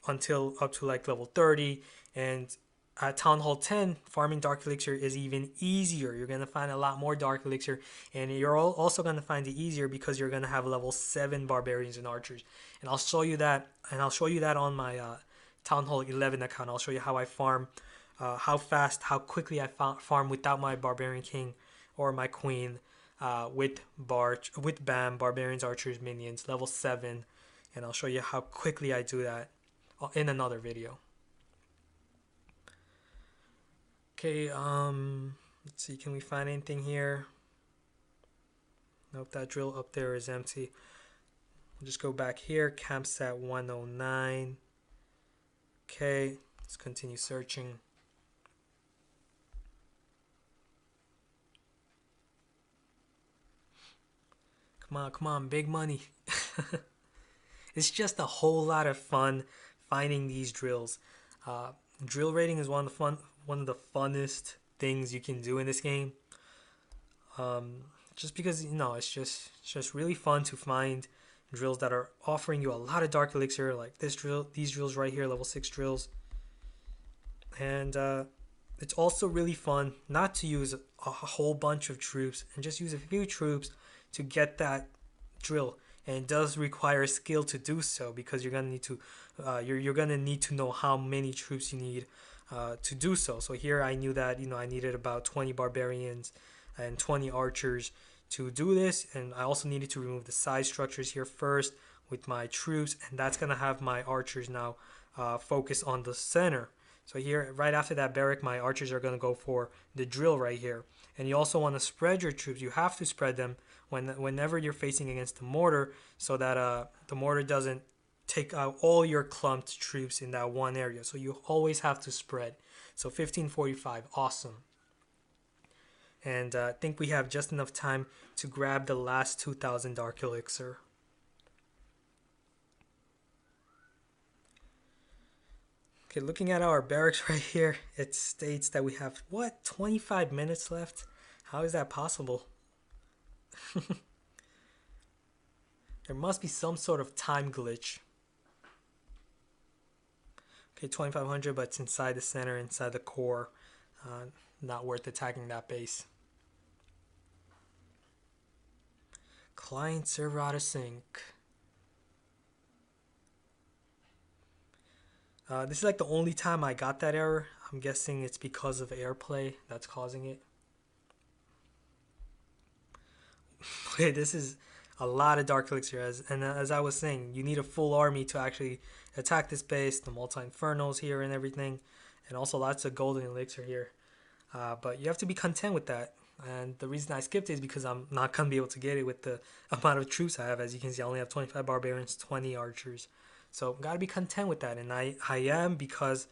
until up to like level 30. And at Town Hall 10, farming dark elixir is even easier. You're going to find a lot more dark elixir, and you're also going to find it easier because you're going to have level 7 barbarians and archers. And I'll show you that, on my Town Hall 11 account. I'll show you how I farm, how quickly I farm without my barbarian king or my queen, with BAM, barbarians, archers, minions, level 7. And I'll show you how quickly I do that in another video. Okay, let's see, can we find anything here? Nope, that drill up there is empty. We'll just go back here, campsite 109. Okay, let's continue searching. Come on, big money. It's just a whole lot of fun finding these drills. Drill rating is one of the funnest things you can do in this game. Just because, it's just really fun to find drills that are offering you a lot of dark elixir, like these drills right here, level 6 drills. And it's also really fun not to use a whole bunch of troops and just use a few troops to get that drill. And it does require skill to do so, because you're gonna need to know how many troops you need to do so. So here I knew that I needed about 20 barbarians and 20 archers to do this, and I also needed to remove the side structures here first with my troops, and that's gonna have my archers now focus on the center. So here, right after that barrack, my archers are gonna go for the drill right here. And you also want to spread your troops. You have to spread them whenever you're facing against the mortar, so that the mortar doesn't take out all your clumped troops in that one area. So you always have to spread. So 1545, awesome. And I think we have just enough time to grab the last 2000 Dark Elixir. Okay, looking at our barracks right here, it states that we have, what, 25 minutes left? How is that possible? There must be some sort of time glitch. Okay, 2500, but it's inside the center, inside the core. Not worth attacking that base. Client server out of sync. This is like the only time I got that error. I'm guessing it's because of AirPlay that's causing it. Okay, this is a lot of Dark Elixir, and as I was saying, you need a full army to actually attack this base, the multi-infernos here and everything, and also lots of golden elixir here. But you have to be content with that, and the reason I skipped it is because I'm not going to be able to get it with the amount of troops I have. As you can see, I only have 25 barbarians, 20 archers, so gotta be content with that, and I am, because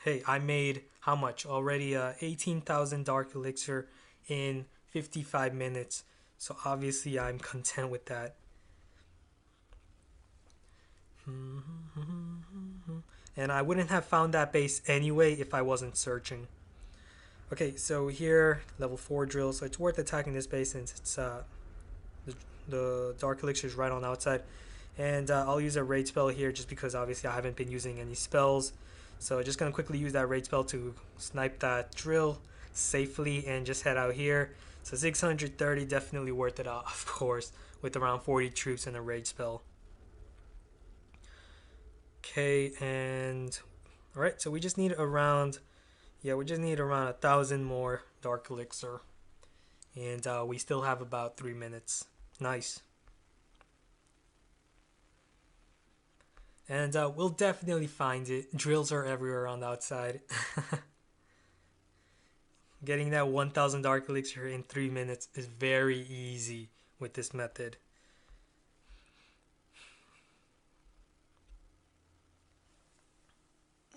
hey, I made how much already? 18,000 Dark Elixir in 55 minutes. So obviously I'm content with that. And I wouldn't have found that base anyway if I wasn't searching. Okay, so here, level 4 drill. So it's worth attacking this base since it's the Dark Elixir is right on the outside. And I'll use a raid spell here just because obviously I haven't been using any spells. So just going to quickly use that raid spell to snipe that drill safely and just head out here. So 630, definitely worth it out, of course, with around 40 troops and a raid spell. Okay, and alright, so we just need around, we just need around 1,000 more Dark Elixir. And we still have about 3 minutes. Nice. And we'll definitely find it. Drills are everywhere on the outside. Getting that 1,000 Dark Elixir in 3 minutes is very easy with this method.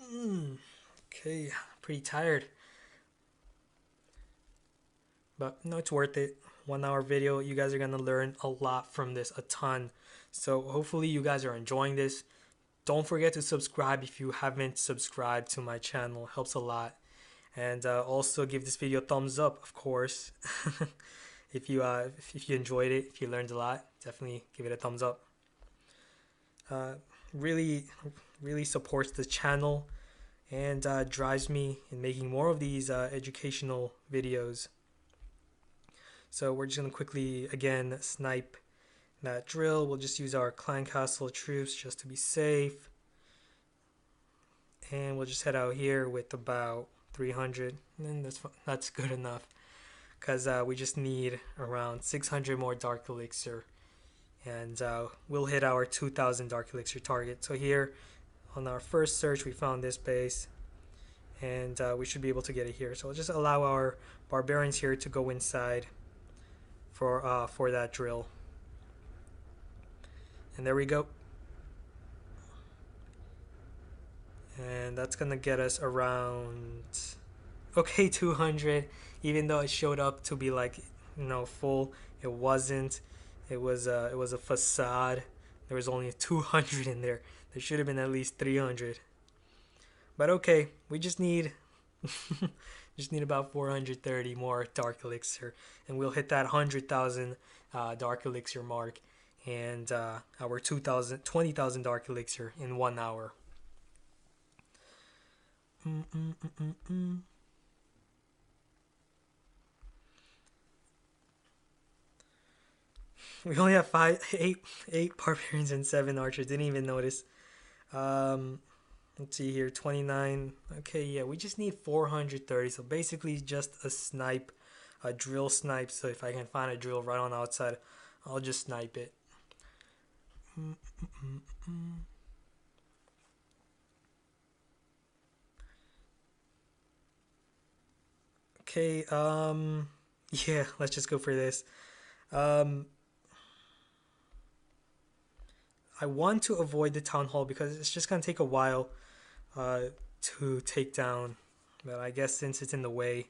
Okay, pretty tired. But no, it's worth it. 1 hour video. You guys are going to learn a lot from this, a ton. So hopefully you guys are enjoying this. Don't forget to subscribe if you haven't subscribed to my channel. It helps a lot. And also give this video a thumbs up, of course. if you enjoyed it, if you learned a lot, definitely give it a thumbs up. Really supports the channel and drives me in making more of these educational videos. So we're just gonna quickly again snipe that drill. We'll just use our clan castle troops just to be safe, and we'll just head out here with about 300, and that's good enough, because we just need around 600 more Dark Elixir, and we'll hit our 2,000 Dark Elixir target. So here on our first search we found this base, and we should be able to get it here. So we'll just allow our barbarians here to go inside for that drill, and there we go. And that's gonna get us around, okay, 200. Even though it showed up to be like, full, it wasn't. It was a facade. There was only 200 in there. There should have been at least 300. But okay, we just need about 430 more Dark Elixir, and we'll hit that 100,000 Dark Elixir mark, and our 20,000 Dark Elixir in 1 hour. We only have eight barbarians and 7 archers. Didn't even notice. Let's see here, 29. Okay, yeah, we just need 430. So basically just a snipe, a drill snipe. So if I can find a drill right on the outside, I'll just snipe it. Okay, yeah, let's just go for this. Um, I want to avoid the town hall because it's just gonna take a while to take down. But I guess since it's in the way,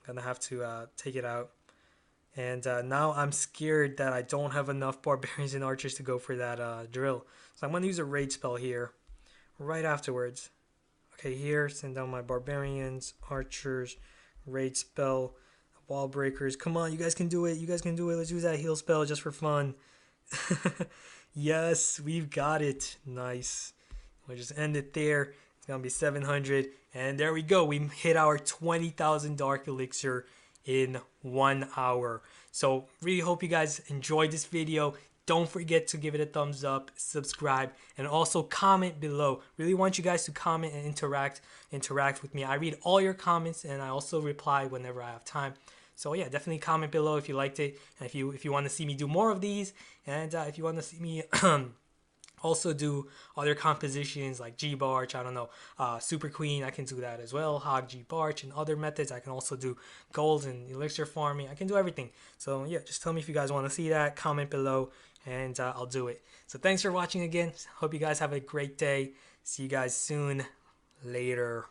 I'm gonna have to take it out. And now I'm scared that I don't have enough barbarians and archers to go for that drill. So I'm gonna use a raid spell here, right afterwards. Okay, here, send down my barbarians, archers, raid spell, wall breakers. Come on, you guys can do it. You guys can do it. Let's use that heal spell just for fun. Yes, we've got it. Nice. We'll just end it there. It's gonna be 700, and there we go. We hit our 20,000 dark elixir in 1 hour. So really hope you guys enjoyed this video. Don't forget to give it a thumbs up, subscribe, and also comment below. Really want you guys to comment and interact with me. I read all your comments and I also reply whenever I have time. So yeah, definitely comment below if you liked it, and if you want to see me do more of these, and if you want to see me also do other compositions like G Barch, I don't know, Super Queen, I can do that as well, Hog G Barch, and other methods. I can also do gold and elixir farming. I can do everything. So yeah, just tell me if you guys want to see that, comment below, and I'll do it. So thanks for watching again. Hope you guys have a great day. See you guys soon. Later.